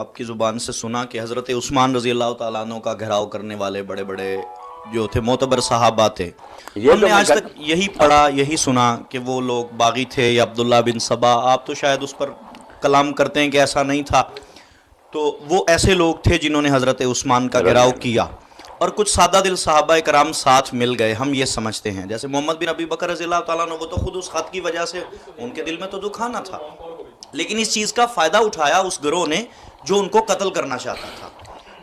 آپ کی زبان سے سنا کہ حضرت عثمان رضی اللہ تعالیٰ عنہ کا گھراؤ کرنے والے بڑے بڑے جو تھے معتبر صحابہ تھے، یہ ہم تو نے میں آج تک یہی پڑھا یہی سنا کہ وہ لوگ باغی تھے یا عبداللہ بن سبا. آپ تو شاید اس پر کلام کرتے ہیں کہ ایسا نہیں تھا. تو وہ ایسے لوگ تھے جنہوں نے حضرت عثمان کا گھراؤ کیا، اور کچھ سادہ دل صحابہ کرام ساتھ مل گئے. ہم یہ سمجھتے ہیں جیسے محمد بن ابی بکر رضی اللہ تعالیٰ عنہ، وہ تو خود اس خط کی وجہ سے ان کے دل میں تو دکھ آنا تھا، لیکن اس چیز کا فائدہ اٹھایا اس گروہ نے جو ان کو قتل کرنا چاہتا تھا.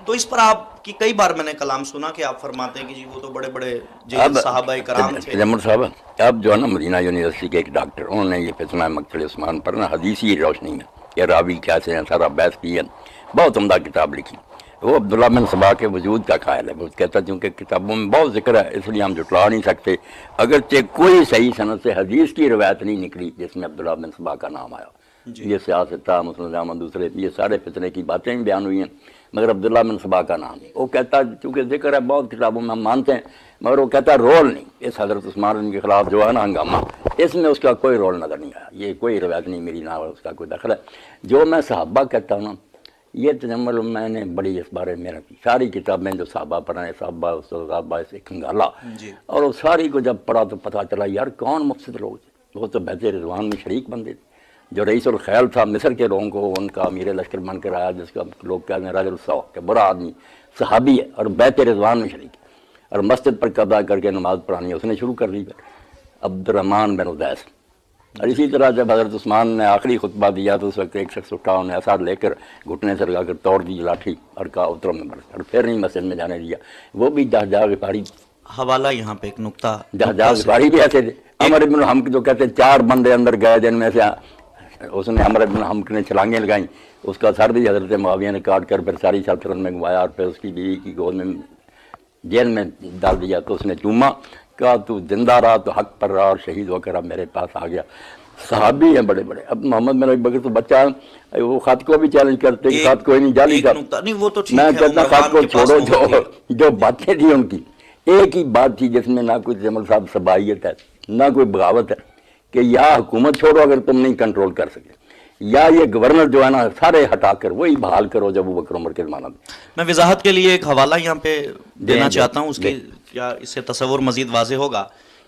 تو اس پر آپ کی کئی بار میں نے کلام سنا کہ آپ فرماتے ہیں کہ جی وہ تو بڑے بڑے جلیل صحابہ کرام تھے. تجمل صاحب، اب جو ہے نا مدینہ یونیورسٹی کے ایک ڈاکٹر، انہوں نے یہ فتنہ مقتل عثمان پر نا حدیثی روشنی میں کہ راوی کیسے ہیں سارا بحث کی ہے، بہت عمدہ کتاب لکھی. وہ عبداللہ بن سبا کے وجود کا قائل ہے. وہ کہتا ہے چونکہ کتابوں میں بہت ذکر ہے اس لیے ہم جٹلا نہیں سکتے، اگرچہ کوئی صحیح سند سے حدیث کی روایت نہیں نکلی جس میں عبداللہ بن سبا کا نام آیا. یہ سیاست تھا، مسلم جامع دوسرے، یہ سارے فتنے کی باتیں بھی بیان ہوئی ہیں، مگر عبداللہ بن سبا کا نام نہیں. وہ کہتا ہے چونکہ ذکر ہے بہت کتابوں میں ہم مانتے ہیں، مگر وہ کہتا ہے رول نہیں اس حضرت عثمان کے خلاف جو ہے نا ہنگامہ، اس میں اس کا کوئی رول نظر نہیں آیا. یہ کوئی روایت نہیں میری، نہ اس کا کوئی دخل ہے. جو میں صحابہ کہتا ہوں نا، یہ تجمل میں نے بڑی اس بارے میں رکھی ساری کتابیں جو صحابہ پڑھائیں، صحابہ سے کنگالا، اور وہ ساری کو جب پڑھا تو پتہ چلا یار کون مفسد لوگ تھے. وہ تو بیت رضوان میں شریک بندے تھے. جو رئیس الخیل تھا مصر کے لوگوں کو، ان کا امیر لشکر بن کر آیا، جس کا لوگ کہتے ہیں راج السو، کہ برا آدمی صحابی ہے اور بیت رضوان میں شریک ہے، اور مسجد پر قبضہ کر کے نماز پڑھانی اس نے شروع کر دی. عبد الرحمن بن عدیس. اور اسی طرح جب حضرت عثمان نے آخری خطبہ دیا تو اس وقت ایک شخص اٹھا، انہیں اثر لے کر گھٹنے سے لگا کر توڑ دی لاٹھی اور کہا اترو میں برس، اور پھر نہیں مسجد میں جانے دیا. وہ بھی جہجہ غفاری. حوالہ یہاں پہ ایک نقطہ، جہجہ غفاری بھی ایسے تھے. عمر بن حم جو کہتے ہیں 4 بندے اندر گئے جن میں سے اس نے عمر بن حم نے چھلانگیں لگائیں، اس کا سر بھی حضرت معاویہ نے کاٹ کر پھر ساری سلطنت میں گوایا، اور پھر اس کی بیوی کی گود میں جیل میں ڈال دیا. تو اس نے چوما، کہا تو زندہ رہا تو حق پر رہا، اور شہید ہو کر اب میرے پاس آ گیا. صحابی ہیں بڑے بڑے. اب محمد بن ابی بکر تو بچہ ہے، وہ خط کو بھی چیلنج کرتے کہ خط کوئی نہیں جعلی کا. میں کہتا خط کو چھوڑو، جو باتیں تھی ان کی ایک ہی بات تھی جس میں نہ کوئی جمل صاحب صبائیت ہے نہ کوئی بغاوت ہے، کہ یا حکومت چھوڑو اگر تم نہیں کنٹرول کر سکے، یا یہ گورنر جو ہے نا سارے ہٹا کر وہی بحال کرو جب وہ بکر عمر کے زمانہ میں. میں وضاحت کے لیے ایک حوالہ یہاں پہ دینا چاہتا ہوں، اس کی کیا اس سے تصور مزید واضح ہوگا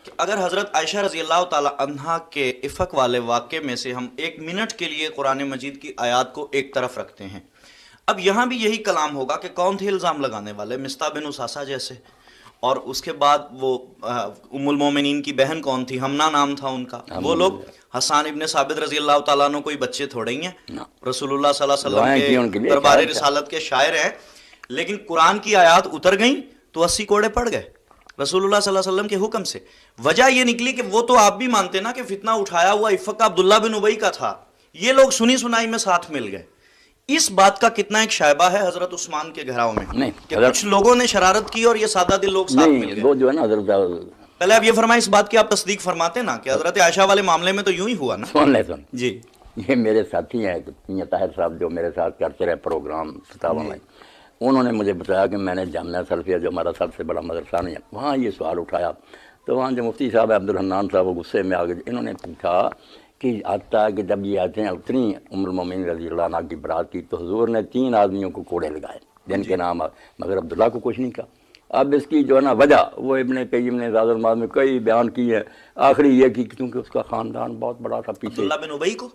کہ اگر حضرت عائشہ رضی اللہ تعالی عنہا کے افق والے واقعے میں سے ہم 1 منٹ کے لیے قرآن مجید کی آیات کو ایک طرف رکھتے ہیں، اب یہاں بھی یہی کلام ہوگا کہ کون تھے الزام لگانے والے؟ مصطح بن اساسہ جیسے، اور اس کے بعد وہ ام المومنین کی بہن کون تھی؟ ہمنا نام تھا ان کا. وہ لوگ حسان ابن ثابت رضی اللہ تعالیٰ عنہ کوئی بچے تھوڑے ہی ہیں، رسول اللہ صلی اللہ علیہ وسلم کے دربار رسالت کے شاعر ہیں، لیکن قرآن کی آیات اتر گئیں تو 80 کوڑے پڑ گئے رسول اللہ صلی اللہ علیہ وسلم کے حکم سے. وجہ یہ نکلی کہ وہ تو آپ بھی مانتے نا کہ فتنہ اٹھایا ہوا افق عبداللہ بن ابی کا تھا، یہ لوگ سنی سنائی میں ساتھ مل گئے. اس بات کا کتنا ایک شائبہ ہے حضرت عثمان کے گھراؤ میں کہ کچھ لوگوں نے شرارت کی اور یہ سادہ دل لوگ ساتھ مل گئے؟ وہ جو ہے نا حضرت، پہلے آپ یہ فرمائیں اس بات کی آپ تصدیق فرماتے نا کہ حضرت عائشہ والے معاملے میں تو یوں ہی ہوا نا؟ سن لے سن جی. یہ میرے ساتھی ہیں میاں طاہر صاحب جو میرے ساتھ کرتے رہے پروگرام فتاوا میں، انہوں نے مجھے بتایا کہ میں نے جامعہ سلفیہ جو ہمارا سب سے بڑا مدرسہ نہیں ہے وہاں یہ سوال اٹھایا. تو وہاں جو مفتی صاحب عبد الحنان صاحب وہ غصے میں آ گئے. انہوں نے پوچھا کہ آتا ہے کہ جب یہ آتے ہیں اتنی ام المومنین رضی اللہ عنہ کی برات کی تو حضور نے 3 آدمیوں کو کوڑے لگائے جن کے نام مگر عبداللہ کو کچھ نہیں کہا. اب اس کی جو ہے نا وجہ وہ ابن قیم نے زاد المعاد میں کئی بیان کی ہے. آخری یہ کی کیونکہ اس کا خاندان بہت بڑا تھا پیچھے. عبداللہ بن ابی کو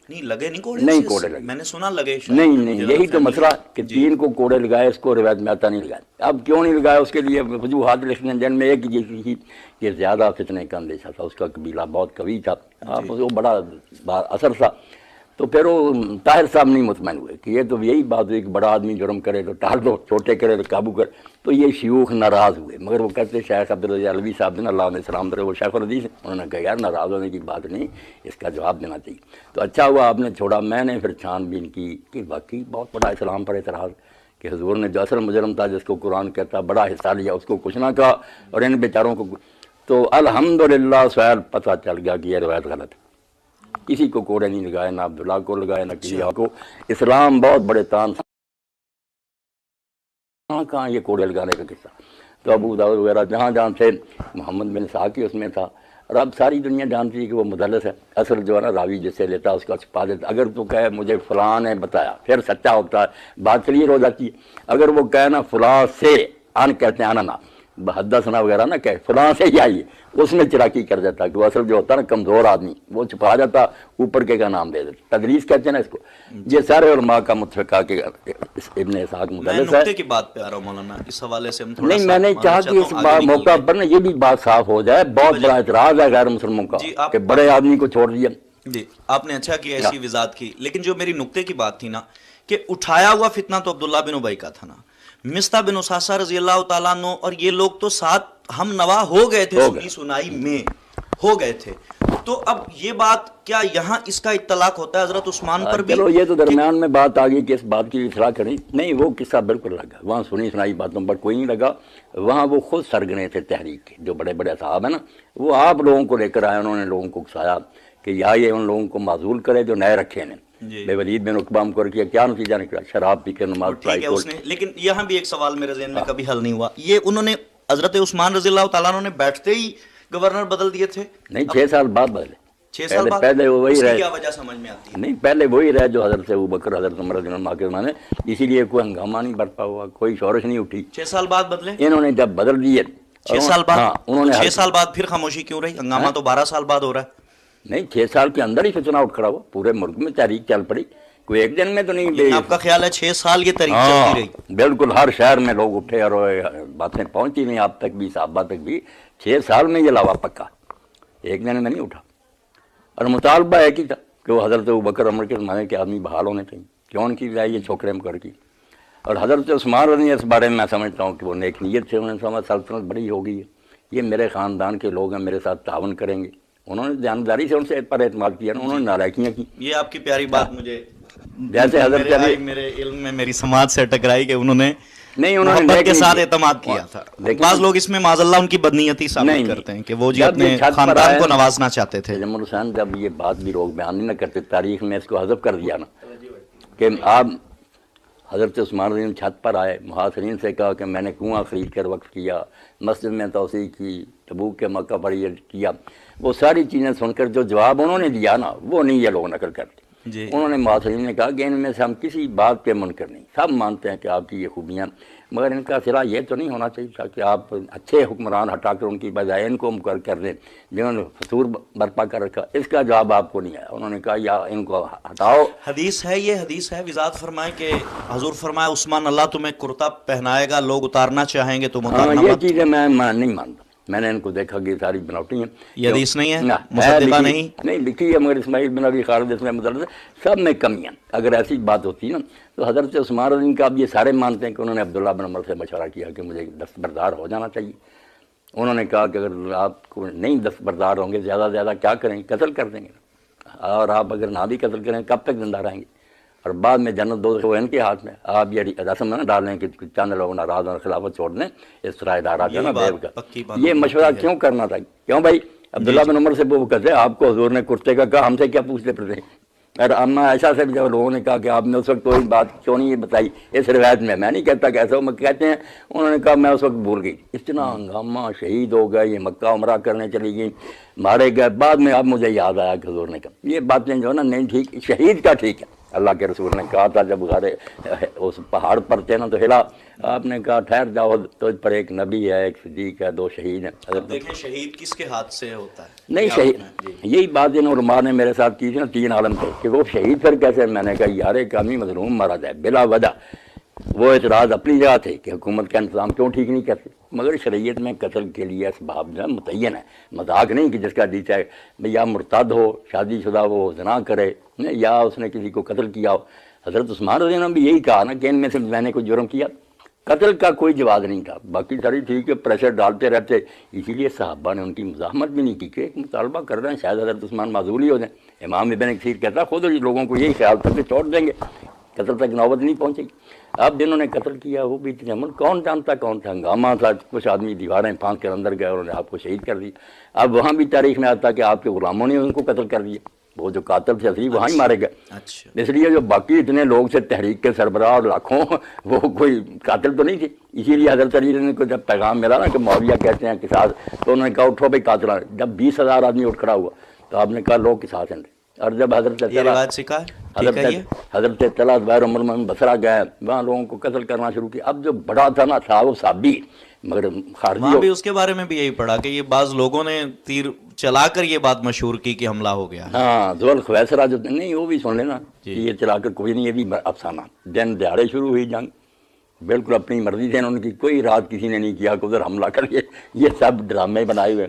نہیں لگے، نہیں کوڑے، نہیں کوڑے لگے، میں نے سنا لگے. نہیں یہی تو مسئلہ کہ 3 کو کوڑے لگائے، اس کو روایت میں آتا نہیں لگائے. اب کیوں نہیں لگایا اس کے لیے وجوہات لکھنے جن میں ایک یہ تھی کہ زیادہ فتنے کا اندیشہ تھا، اس کا قبیلہ بہت قوی تھا، وہ بڑا اثر تھا. تو پھر وہ طاہر صاحب نہیں مطمئن ہوئے کہ یہ تو یہی بات ہوئی کہ بڑا آدمی جرم کرے تو ٹال دو، چھوٹے کرے تو قابو کر. تو یہ شیوخ ناراض ہوئے، مگر وہ کہتے شیخ عبدالرضا علوی صاحب نے اللہ علیہ السلام درے وہ شیخ الحدیث، انہوں نے کہا یار ناراض ہونے کی بات نہیں، اس کا جواب دینا چاہیے. تو اچھا ہوا آپ نے چھوڑا. میں نے پھر چھان بین کی کہ واقعی بہت بڑا اسلام پر اعتراض کہ حضور نے جو اصل مجرم تھا جس کو قرآن کہتا بڑا حصہ لیا، اس کو کچھ نہ کہا اور ان بیچاروں کو. تو الحمدللہ سوال پتہ چل گیا کہ یہ روایت غلط ہے. کسی کو کوڑے نہیں لگائے، نہ عبداللہ کو لگائے نہ کسی کو. اسلام بہت بڑے تان کہاں یہ کوڑے لگانے کا قصہ. تو ابو داؤد وغیرہ جہاں جہاں تھے، محمد بن اسحاق کی اس میں تھا، اور اب ساری دنیا جانتی ہے کہ وہ مدلس ہے، اصل جو ہے نا راوی جس سے لیتا ہے اس کا چھپا دیتا. اگر تو کہے مجھے فلاں نے بتایا پھر سچا ہوتا ہے، بات کلیئر ہو جاتی ہے. اگر وہ کہے نا فلاں سے، ان کہتے ہیں نا حدثنا وغیرہ نہ کہے، فلاں سے ہی آئیے، اس میں چراکی کر دیتا کہ وہ اصل جو ہوتا ہے نا کمزور آدمی وہ چھپا جاتا، اوپر کے کا نام دے دیتا. تدریس کہتے ہیں نا اس کو. یہ سارے علماء کا متفقہ کہ ابن اسحاق میں مدلس ہے. نقطے کی بات پہ آ رہا ہوں مولانا، اس حوالے سے ہم تھوڑا نہیں سا میں نے معلوم چاہا چاہتا کہ ہوں، اس آگے نکل موقع گئے. پر نا یہ بھی بات صاف ہو جائے. بہت بڑا اعتراض ہے غیر مسلموں کا جی، آپ کہ بڑے آدمی کو چھوڑ دیا. جی آپ نے اچھا کیا ایسی وضاحت کی، لیکن جو میری نقطے کی بات تھی نا کہ اٹھایا ہوا فتنہ تو عبداللہ بن ابی کا تھا نا، مصطح بن اساسہ رضی اللہ تعالیٰ عنہ اور یہ لوگ تو ساتھ ہم نوا ہو گئے تھے، سنی سنائی میں ہو گئے تھے. تو اب یہ بات کیا یہاں اس کا اطلاق ہوتا ہے حضرت عثمان پر بھی؟ چلو یہ تو درمیان میں بات آ گئی کہ اس بات کی اصلاح کریں. نہیں وہ قصہ بالکل لگا، وہاں سنی سنائی باتوں پر کوئی نہیں لگا. وہاں وہ خود سرگنے تھے تحریک کے، جو بڑے بڑے صاحب ہیں نا، وہ آپ لوگوں کو لے کر آئے. انہوں نے لوگوں کو اکسایا کہ یا یہ ان لوگوں کو معزول کرے جو نئے رکھے ہیں. بے ولید بن عقبہ کو کیا کیا نتیجہ نکلا؟ شراب پی کے نماز ٹھیک ہے اس نے. لیکن یہاں بھی ایک سوال میرے ذہن میں کبھی حل نہیں ہوا، یہ انہوں نے حضرت عثمان رضی اللہ تعالیٰ عنہ نے بیٹھتے ہی گورنر بدل دیے تھے؟ نہیں 6 سال بعد بدلے. 6 سال بعد پہلے وہ وہی رہے. کیا وجہ سمجھ میں آتی ہے؟ نہیں پہلے وہی رہے جو حضرت ابوبکر حضرت عمر رضی اللہ عنہ کے زمانے، اسی لیے کوئی ہنگامہ نہیں برپا ہوا، کوئی شورش نہیں اٹھی. 6 سال بعد بدلے؟ انہوں نے جب بدل دیے 6 سال بعد. ہاں انہوں نے 6 سال بعد پھر خاموشی کیوں رہی؟ ہنگامہ تو 12 سال بعد ہو رہا ہے. نہیں 6 سال کے اندر ہی فتنہ اٹھ کھڑا ہوا، پورے ملک میں تحریک چل پڑی. کوئی ایک دن میں تو نہیں. آپ کا خیال ہے 6 سال یہ تحریک چلتی رہی؟ بالکل ہر شہر میں لوگ اٹھے اور باتیں پہنچی نہیں آپ تک بھی، صحابہ تک بھی. 6 سال میں یہ لاوا پکا، ایک دن میں نہیں اٹھا. اور مطالبہ ایک ہی تھا کہ وہ حضرت ابوبکر عمر کے زمانے کے آدمی بحال ہونے چاہیے. کیوں ان کی بجائے یہ چھوکرے مکر کی؟ اور حضرت عثمان رضی اس بارے میں میں سمجھتا ہوں کہ وہ نیک نیت سے انہوں نے سمجھا سلطنت بڑی ہو گئی ہے، یہ میرے خاندان کے لوگ ہیں، میرے ساتھ تعاون کریں گے. انہوں نے دیانتداری سے ان سے پر اعتماد کیا نا، انہوں نے نالائکیاں کی. یہ آپ کی پیاری بات مجھے جیسے حضرت علی میرے علم میں میری سماعت سے ٹکرائی کہ انہوں نے نہیں انہوں نے محبت کے ساتھ اعتماد کیا تھا. بعض لوگ اس میں معاذ اللہ ان کی بدنیتی ثابت کرتے ہیں کہ وہ جی اپنے خاندان کو نوازنا چاہتے تھے. جمال حسین جب یہ بات بھی لوگ بیان نہیں نہ کرتے، تاریخ میں اس کو حذف کر دیا نا کہ آپ حضرت عثمان رضی چھت پر آئے، محاصرین سے کہا کہ میں نے کنواں خرید کر وقف کیا، مسجد میں توسیع کی، تبوک کے موقع پر یہ کیا. وہ ساری چیزیں سن کر جو جواب انہوں نے دیا نا وہ نہیں یہ لوگ نقل کرتے. انہوں نے محاصرین نے کہا کہ ان میں سے ہم کسی بات پہ منکر نہیں، سب مانتے ہیں کہ آپ کی یہ خوبیاں، مگر ان کا صلاح یہ تو نہیں ہونا چاہیے تھا کہ آپ اچھے حکمران ہٹا کر ان کی بجائے ان کو مقرر کر دیں جنہوں نے فسور برپا کر رکھا. اس کا جواب آپ کو نہیں آیا. انہوں نے کہا یا ان کو ہٹاؤ. حدیث ہے، یہ حدیث ہے، وضاحت فرمائے کہ حضور فرمایا عثمان اللہ تمہیں کرتا پہنائے گا، لوگ اتارنا چاہیں گے تم اتارنا یہ مت. چیزیں میں نہیں مانتا. میں نے ان کو دیکھا کہ ساری بناوٹی ہیں. یہ حدیث نہیں ہے، مصدقہ نہیں لکھی ہے، مگر اسماعیل بن ابی خالد اس میں مدرسہ سب میں کمیاں. اگر ایسی بات ہوتی نا تو حضرت عثمان رضی کا اب یہ سارے مانتے ہیں کہ انہوں نے عبداللہ بن عمر سے مشورہ کیا کہ مجھے دستبردار ہو جانا چاہیے. انہوں نے کہا کہ اگر آپ کو نہیں دستبردار ہوں گے زیادہ سے زیادہ کیا کریں، قتل کر دیں گے، اور آپ اگر نہ بھی قتل کریں کب تک زندہ رہیں گے، اور بعد میں جنت دو ان کے ہاتھ میں. آپ یہ رسم نہ ڈالیں کہ چند لوگ ناراض اور خلافت چھوڑ دیں، اس طرح ادارہ کا نا دیو کا. یہ مشورہ کیوں کرنا تھا؟ کیوں بھائی عبداللہ بن عمر سے وہ کہتے آپ کو حضور نے کرتے کا کہا، ہم سے کیا پوچھتے پھرتے ہیں. اور اما عائشہ سے بھی جب لوگوں نے کہا کہ آپ نے اس وقت کوئی بات کیوں نہیں یہ بتائی اس روایت میں نہیں کہتا کہ ایسا ہو، کہتے ہیں انہوں نے کہا میں اس وقت بھول گئی. اتنا ہنگامہ، شہید ہو گئے، یہ مکہ عمرہ کرنے چلی گئی، مارے گئے. بعد میں اب مجھے یاد آیا کہ حضور نے کہا یہ باتیں جو ہے نا نہیں ٹھیک. شہید کا ٹھیک ہے، اللہ کے رسول نے کہا تھا جب غارے اس پہاڑ پر تھے نا تو ہلا، آپ نے کہا ٹھہر جاؤ تو پر ایک نبی ہے، ایک صدیق ہے، 2 شہید ہیں. دیکھیں شہید کس کے ہاتھ سے ہوتا ہے؟ نہیں شہید یہی بات ان علماء نے میرے ساتھ کی تھی نا 3 عالم تھے کہ وہ شہید پھر کیسے. میں نے کہا یار ایک آدمی مظلوم مارا جائے بلا وجہ. وہ اعتراض اپنی جگہ تھے کہ حکومت کا انتظام کیوں ٹھیک نہیں کرتے، مگر شریعت میں قتل کے لیے اسباب جو ہے متعین ہے. مذاق نہیں کہ جس کا دیتا ہے یا مرتد ہو، شادی شدہ وہ زنا کرے، یا اس نے کسی کو قتل کیا ہو. حضرت عثمان رضی اللہ عنہ نے بھی یہی کہا نا کہ ان میں سے میں نے کوئی جرم کیا. قتل کا کوئی جواز نہیں تھا. باقی ساری ٹھیک ہے پریشر ڈالتے رہتے، اسی لیے صحابہ نے ان کی مزاحمت بھی نہیں کی کہ ایک مطالبہ کر رہے ہیں شاید حضرت عثمان معذول ہی ہو جائیں. امام ابن کثیر کہتا خود لوگوں کو یہی خیال تھا کہ چھوڑ دیں گے، قتل تک نوبت نہیں پہنچے گی. اب جنہوں نے قتل کیا وہ بھی اتنے امن کون جانتا کون تھا. ہنگامہ تھا، کچھ آدمی دیواریں پھانک کر اندر گئے، انہوں نے آپ کو شہید کر دیا. اب وہاں بھی تاریخ میں آتا کہ آپ کے غلاموں نے ان کو قتل کر دیا. وہ جو قاتل تھے اصلی وہاں ہی مارے گئے. اچھا اس لیے جو باقی اتنے لوگ سے تحریک کے سربراہ اور لاکھوں وہ کوئی قاتل تو نہیں تھے. اسی لیے حضرت علی نے کو جب پیغام ملا نا کہ معاویہ کہتے ہیں قصاص، تو انہوں نے کہا اٹھو بھائی قاتل. جب 20,000 آدمی اٹھ کھڑا ہوا تو آپ نے کہا لوگ قصاص ہیں. اور جب حضرت یہ روایت سکھا ہے، ٹھیک ہے یہ حضرت طلحہ زبیر عمر میں بصرہ گئے، وہاں لوگوں کو قتل کرنا شروع کیا. اب جو بڑا تھا نا تھا وہ صحابی، مگر خارجی وہاں بھی اس کے بارے میں بھی یہی پڑھا کہ یہ بعض لوگوں نے تیر چلا کر یہ بات مشہور کی کہ حملہ ہو گیا. ہاں ذوالخویسرہ جو نہیں وہ بھی سن لینا کہ یہ چلا کر کوئی نہیں، یہ بھی افسانہ. دن دیہڑے شروع ہوئی جنگ، بالکل اپنی مرضی سے انہوں کی کوئی رات کسی نے نہیں کیا کہ ادھر حملہ کریے. یہ سب ڈرامے بنائے ہوئے.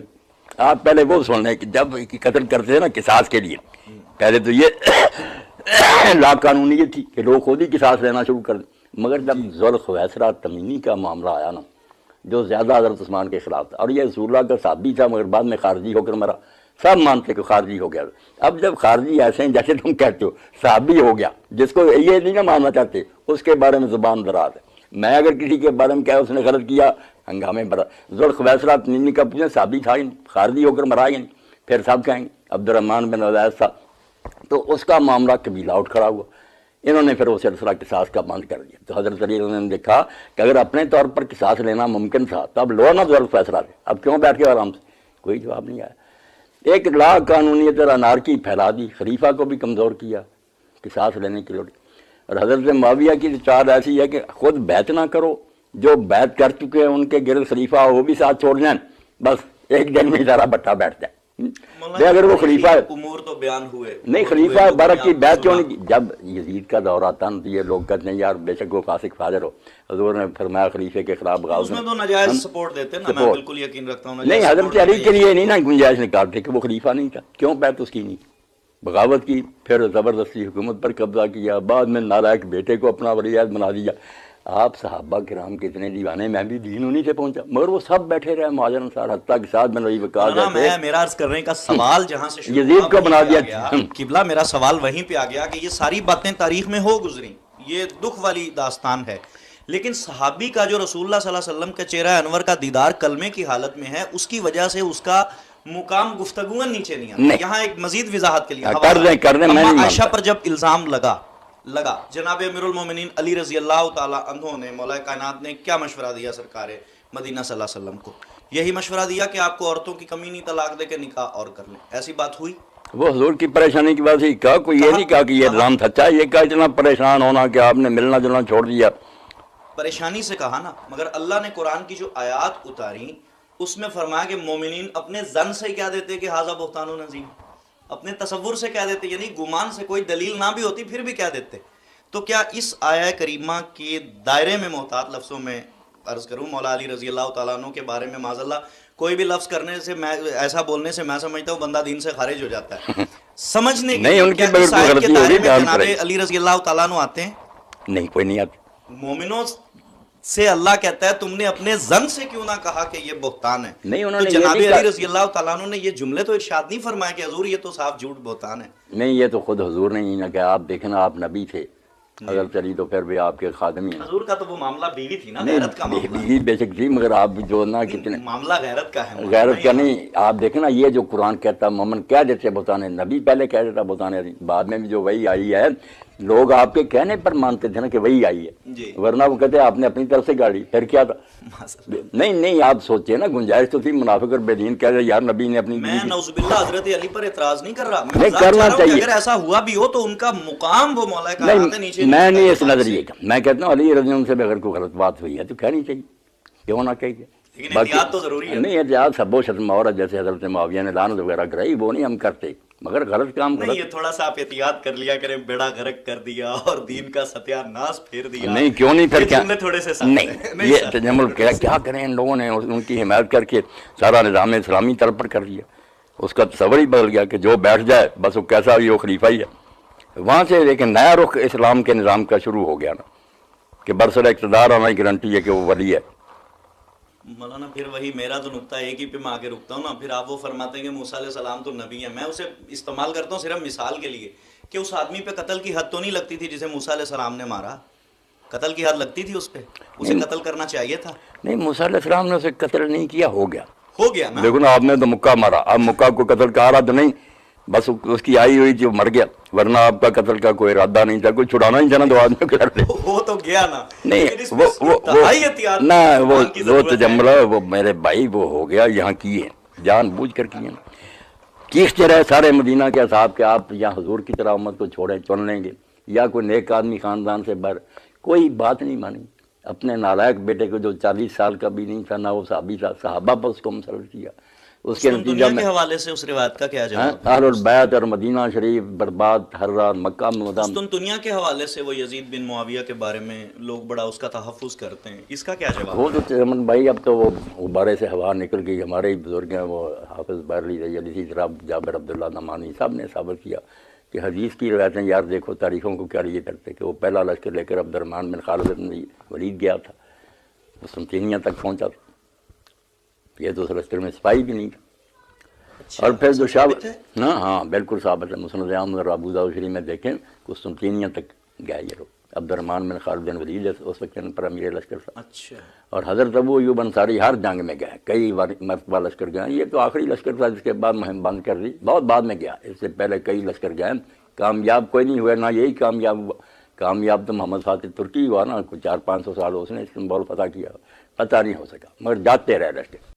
آپ پہلے وہ سن لیں کہ جب قتل کرتے ہیں نا قصاص کے لیے، پہلے تو یہ لا قانونیت تھی کہ لوگ خود ہی قصاص لینا شروع کر دیں. مگر جب ذوالخویسرہ تمیمی کا معاملہ آیا نا، جو زیادہ حضرت عثمان کے خلاف تھا، اور یہ رسول اللہ کا صحابی تھا مگر بعد میں خارجی ہو کر مرا، سب مانتے کہ خارجی ہو گیا. اب جب خارجی ایسے ہیں جیسے تم کہتے ہو صحابی ہو گیا، جس کو یہ نہیں نہ ماننا چاہتے، اس کے بارے میں زبان دراز ہے. میں اگر کسی کے بارے میں کہا اس نے غلط کیا، ہنگامے برا. ذوالخویسرہ تمیمی کا پوچھیں صحابی تھا ہی نہیں، خارجی ہو کر مرا ہی نہیں. پھر سب کہیں گے عبد الرحمن بن عویس تھا، تو اس کا معاملہ قبیلہ اٹھ کھڑا ہوا. انہوں نے پھر وہ سلسلہ قصاص کا بند کر دیا. تو حضرت علی نے دیکھا کہ اگر اپنے طور پر قصاص لینا ممکن تھا تو اب لو نا ذوالخویسرہ سے، اب کیوں بیٹھ کے آرام سے. کوئی جواب نہیں آیا. ایک لا قانونیت اور انارکی پھیلا دی، خلیفہ کو بھی کمزور کیا قصاص لینے کی لوٹ. اور حضرت معاویہ کی چال ایسی ہے کہ خود بیعت نہ کرو، جو بیعت کر چکے ہیں ان کے گرد خلیفہ وہ بھی ساتھ چھوڑ جائیں، بس ایک دن میں سارا بٹا بیٹھ جائے. اگر وہ خلیفہ ہے، امور تو بیان ہوئے نہیں خلیفہ برک کی بیعت کیوں نہیں کی؟ جب یزید کا دور آتا نا تو یہ لوگ کہتے ہیں یار بے شک وہ فاسق فاجر ہو، حضور نے فرمایا خلیفے کے خلاف بغاوت. اس میں تو ناجائز سپورٹ دیتے نا، میں بالکل یقین رکھتا ہوں. نہیں حضرت علی کے لیے نہیں نا گنجائش نکالتے کہ وہ خلیفہ نہیں تھا. کیوں بیعت اس کی نہیں؟ بغاوت کی، پھر زبردستی حکومت پر قبضہ کیا، بعد میں نالائق بیٹے کو اپنا ولی عہد بنا دیا. آپ صحابہ کرام کے اتنے دیوانے، میں بھی دین انہی سے پہنچا، مگر وہ سب بیٹھے رہے مہاجر انصار، حتیٰ کے ساتھ میں نبی وقاص میں میرا عرض کرنے کا سوال جہاں سے شروع یزید کو بنا دیا. قبلہ میرا سوال وہیں پہ آ گیا کہ یہ ساری باتیں تاریخ میں ہو گزری، یہ دکھ والی داستان ہے، لیکن صحابی کا جو رسول اللہ صلی اللہ علیہ وسلم کے چہرہ انور کا دیدار کلمے کی حالت میں ہے، اس کی وجہ سے اس کا مقام گفتگو نیچے نہیں آتا. یہاں ایک مزید وضاحت کے لیے کر دیں میں عائشہ پر جب الزام لگا جناب امیر المومنین علی رضی اللہ تعالی عنہ نے، مولا کائنات نے کیا مشورہ دیا سرکار مدینہ صلی اللہ علیہ وسلم کو؟ یہی مشورہ دیا کہ آپ کو عورتوں کی کمی نہیں، طلاق دے کے نکاح اور کر لیں. ایسی بات ہوئی؟ وہ حضور کی پریشانی کی بات ہی کہا، کوئی یہ نہیں کہا کہ یہ الزام سچا ہے، یہ کہا اتنا پریشان ہونا کہ آپ نے ملنا جلنا چھوڑ دیا. پریشانی سے کہا نا، مگر اللہ نے قرآن کی جو آیات اتاری اس میں فرمایا کہ مومنین اپنے ظن سے کیا دیتے کہ ھذا بہتان عظیم، اپنے تصور سے کہہ دیتے، یعنی گمان سے، کوئی دلیل نہ بھی ہوتی پھر بھی کہہ دیتے. تو کیا اس آیہ کریمہ کے دائرے میں محتاط لفظوں میں عرض کروں، مولا علی رضی اللہ تعالیٰ عنہ کے بارے میں معاذ اللہ کوئی بھی لفظ کرنے سے، میں ایسا بولنے سے میں سمجھتا ہوں بندہ دین سے خارج ہو جاتا ہے. سمجھنے کے نہیں ان کی بغیر کوئی غلطی ہوگی جناب علی رضی اللہ تعالیٰ عنہ آتے ہیں؟ نہیں کوئی نہیں آتے. مومنوں سے اللہ کہتا ہے تم نے اپنے ظن سے کیوں نہ کہا کہ یہ بہتان ہے؟ نہیں انہوں نے جناب علی رضی اللہ تعالیٰ عنہ نے یہ جملے تو ارشاد نہیں فرمایا کہ حضور یہ تو صاف جھوٹ بہتان ہے. نہیں یہ تو خود حضور نے نہیں کہا. آپ دیکھیں نا، آپ نبی تھے، حضرت علی تو پھر بھی آپ کے خادمی ہیں. حضور کا تو وہ معاملہ بیوی تھی نا، غیرت کا معاملہ. بیوی بے شک تھی، مگر آپ جو نا کتنے معاملہ غیرت کا ہے، غیرت کا نہیں. آپ دیکھیں نا یہ جو قرآن کہتا مومن کہہ دیتے بہتان ہے، نبی پہلے کہہ دیتا بہتان ہے، بعد میں بھی جو وہی آئی ہے لوگ آپ کے کہنے پر مانتے تھے نا کہ وہی آئی ہے، ورنہ وہ کہتے آپ نے اپنی طرف سے گاڑی. پھر کیا تھا؟ نہیں آپ سوچے نا، گنجائش تو تھی. منافق اور بے دین کہہ رہے یار نبی نے اپنی، میں نعوذ باللہ حضرت علی پر اعتراض نہیں کر رہا، نہیں کرنا چاہیے. اگر ایسا ہوا بھی ہو تو ان کا مقام وہ مولا کا نیچے. میں نہیں اس نظریے کا، میں کہتا ہوں علی رضی اللہ سے اگر کوئی غلط بات ہوئی ہے تو کہنی چاہیے، کیوں نہ کہیے. لیکن احتیاط تو ضروری ہے. نہیں احتیاط سب و شتم اور جیسے حضرت معاویہ نے لعنت وغیرہ کرائی وہ نہیں ہم کرتے، مگر غلط کام نہیں، یہ تھوڑا سا آپ احتیاط کر لیا کریں، بیڑا غرق کر دیا اور دین کا ستیہ ناس پھیر دیا. نہیں کیوں نہیں، پھر کیا تھوڑے سے نہیں یہ تجمل کیا کریں. ان لوگوں نے ان کی حمایت کر کے سارا نظام اسلامی طرف پر کر دیا. اس کا تصور ہی بدل گیا کہ جو بیٹھ جائے بس وہ کیسا بھی وہ خلیفہ ہی ہے. وہاں سے لیکن نیا رخ اسلام کے نظام کا شروع ہو گیا نا کہ برسر اقتدار آنا کی گارنٹی ہے کہ وہ ولی ہے. مولانا پھر وہی میرا تو نقطہ ایک ہی پہ میں آگے رکتا ہوں نا. پھر آپ وہ فرماتے ہیں کہ موسیٰ علیہ السلام تو نبی ہیں. میں اسے استعمال کرتا ہوں صرف مثال کے لیے کہ اس آدمی پہ قتل کی حد تو نہیں لگتی تھی جسے موسیٰ علیہ السلام نے مارا. قتل کی حد لگتی تھی اس پہ، اسے قتل کرنا چاہیے تھا. نہیں موسیٰ علیہ السلام نے اسے قتل نہیں کیا، ہو گیا نا. دیکھو نا آپ نے تو مکہ مارا، اب مکہ کو قتل کا آ رہا تو نہیں، بس اس کی آئی ہوئی تھی وہ مر گیا، ورنہ آپ کا قتل کا کوئی ارادہ نہیں تھا، کوئی چھڑانا ہی تھا نا دو آدمیوں کو لڑ دے. وہ تو گیا نا. نہیں لیکن اس میں انتہائی احتیاط نہ وہ کی ضرورت ہے. تجملہ وہ میرے بھائی وہ ہو گیا یہاں کی ہے، جان بوجھ کر کی ہے. چیختے رہے سارے مدینہ کے اصحاب کہ آپ یہاں حضور کی طرح امت کو چھوڑیں، چن لیں گے یا کوئی نیک آدمی خاندان سے بر، کوئی بات نہیں مانی. اپنے نالائق بیٹے کو جو 40 سال کا بھی نہیں تھا نہ وہ صحابی تھا، صحابہ پر اس کو مسلط کیا. اس کے نتیجہ دنیا میں کے حوالے سے اس روایت کا کیا جواب؟ اہل البیت اور مدینہ شریف برباد، ہر رات مکہ میں مدام. دنیا کے حوالے سے وہ یزید بن معاویہ کے بارے میں لوگ بڑا اس کا تحفظ کرتے ہیں، اس کا کیا جواب؟ وہ تو چمن بھائی اب تو وہ غبارے سے ہوا نکل گئی. ہمارے ہی بزرگ ہیں وہ حافظ بحرلی رضی اسی طرح جابر عبداللہ نعمانی صاحب نے ثابت کیا کہ حدیث کی روایتیں یار دیکھو تاریخوں کو کیا یہ کرتے کہ وہ پہلا لشکر لے کر عبد الرحمن بن خالد بن ولید گیا تھا، قسطنطنیہ تک پہنچا تھا. یہ تو اس لشکر میں سپاہی بھی نہیں تھا. اور پھر جو ہاں بالکل ثابت ہے، مسند احمد اور ابو داؤد شریف میں دیکھیں قسطنطنیہ تک گئے یہ لوگ. عبد الرحمن بن خالد بن ولید اس وقت پر امیر لشکر تھا. اچھا. اور حضرت ابو ایوب انصاری ہر جنگ میں گئے، کئی مرتبہ لشکر گئے. یہ تو آخری لشکر تھا جس کے بعد مہم بند کر دی، بہت بعد میں گیا. اس سے پہلے کئی لشکر گئے، کامیاب کوئی نہیں ہوئے، نہ یہی کامیاب ہوا. کامیاب تو محمد فاتح ترکی ہوا نا، کوئی 400-500 سال اس نے استنبول فتح کیا، پتہ نہیں ہو سکا، مگر جاتے رہے لشکر.